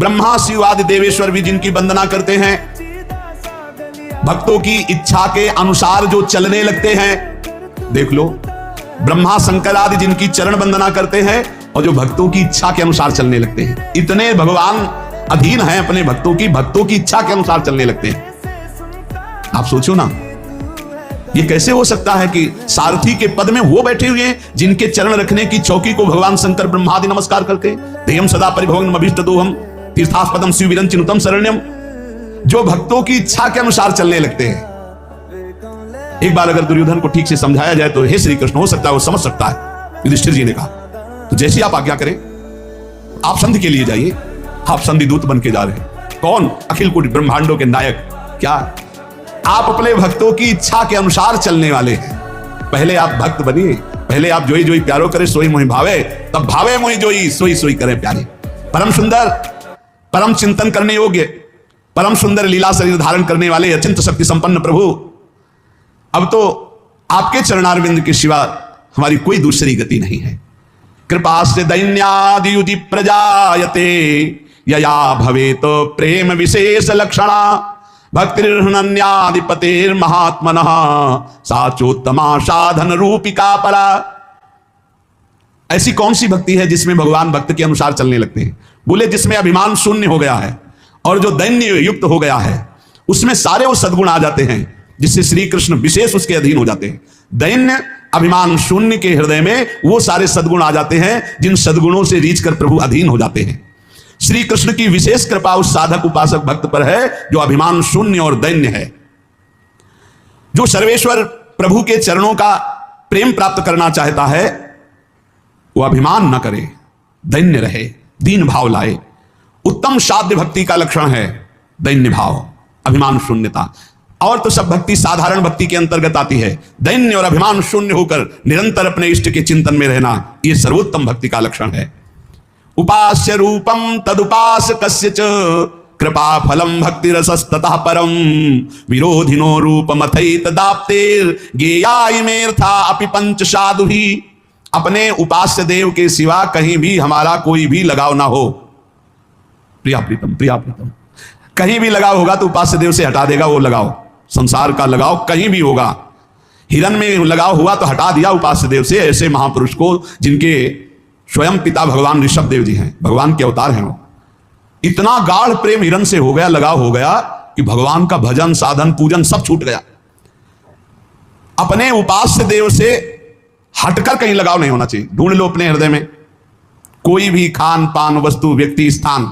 ब्रह्मा शिव आदि देवेश्वर भी जिनकी वंदना करते हैं, भक्तों की इच्छा के अनुसार जो चलने लगते हैं। देख लो, ब्रह्मा शंकर आदि जिनकी चरण वंदना करते हैं और जो भक्तों की इच्छा के अनुसार चलने लगते हैं। इतने भगवान अधीन हैं अपने भक्तों की इच्छा के अनुसार चलने लगते हैं। आप सोचो ना, ये कैसे हो सकता है कि सारथी के पद में वो बैठे हुए हैं जिनके चरण रखने की चौकी को भगवान शंकर ब्रह्मादि नमस्कार करते हैं। देयम सदा परिभोगम अभीष्टदोहम तीर्थास्पदम शिववीरं चिनुतम शरण्यम, जो भक्तों की इच्छा के अनुसार चलने लगते हैं। एक बार अगर दुर्योधन को ठीक से समझाया जाए तो हे श्री कृष्ण, हो सकता है वो समझ सकता है। युधिष्ठिर जी ने कहा, तो जैसी आप आज्ञा करें, आप संधि के लिए जाइए। आप संधि दूत बन के जा रहे हैं। कौन? अखिल कोटि ब्रह्मांडों के नायक। क्या आप अपने भक्तों की इच्छा के अनुसार चलने वाले हैं? पहले आप भक्त बनिए, पहले आप जोई जोई प्यारो करे सोई मोहि भावे, तब भावे मोहि जोई सोई सोई करे प्यारे। परम सुंदर, परम चिंतन करने योग्य, परम सुंदर लीला शरीर धारण करने वाले अचिंत शक्ति संपन्न प्रभु, अब तो आपके चरणारविंद के सिवा हमारी कोई दूसरी गति नहीं है। कृपा से दैन्यादि युति प्रजायते यया भवे तो प्रेम विशेष लक्षणा भक्तिर्हनन्याधिपतेर महात्मनः साचोत्तमा साधन रूपिका परा। ऐसी कौन सी भक्ति है जिसमें भगवान भक्त के अनुसार चलने लगते हैं? बोले जिसमें अभिमान शून्य हो गया है और जो दैन्य युक्त हो गया है, उसमें सारे वो सद्गुण आ जाते हैं जिससे श्री कृष्ण विशेष उसके अधीन हो जाते हैं। दैन्य अभिमान शून्य के हृदय में वो सारे सद्गुण आ जाते हैं जिन सद्गुणों से रीझ कर प्रभु अधीन हो जाते हैं। श्री कृष्ण की विशेष कृपा उस साधक उपासक भक्त पर है जो अभिमान शून्य और दैन्य है। जो सर्वेश्वर प्रभु के चरणों का प्रेम प्राप्त करना चाहता है, वो अभिमान न करे, दैन्य रहे, दीन भाव लाए। उत्तम साध्य भक्ति का लक्षण है दैन्य भाव, अभिमान शून्यता। और तो सब भक्ति साधारण भक्ति के अंतर्गत आती है। दैन्य और अभिमान शून्य होकर निरंतर अपने इष्ट के चिंतन में रहना, यह सर्वोत्तम भक्ति का लक्षण है। उपास्य रूपम तदुपासकस्य च कृपा फलम भक्ति रसस्ततः परम विरोधिनो रूपमथैत दाप्तेर गेयायमेर्था अपि पंच साधु ही। अपने उपास्य देव के सिवा कहीं भी हमारा कोई भी लगाव ना हो। प्रिया प्रीतम, प्रिया प्रीतम, कहीं भी लगाव होगा तो उपास्य देव से हटा देगा वो लगाव। संसार का लगाव कहीं भी होगा, हिरण में लगाव हुआ तो हटा दिया उपास्य देव से। ऐसे महापुरुष को जिनके स्वयं पिता भगवान ऋषभ देव जी हैं, भगवान के अवतार हैं, वो इतना गाढ़ प्रेम हिरण से हो गया, लगाव हो गया कि भगवान का भजन साधन पूजन सब छूट गया। अपने उपास्य देव से हटकर कहीं लगाव नहीं होना चाहिए। ढूंढ लो अपने हृदय में कोई भी खान पान वस्तु व्यक्ति स्थान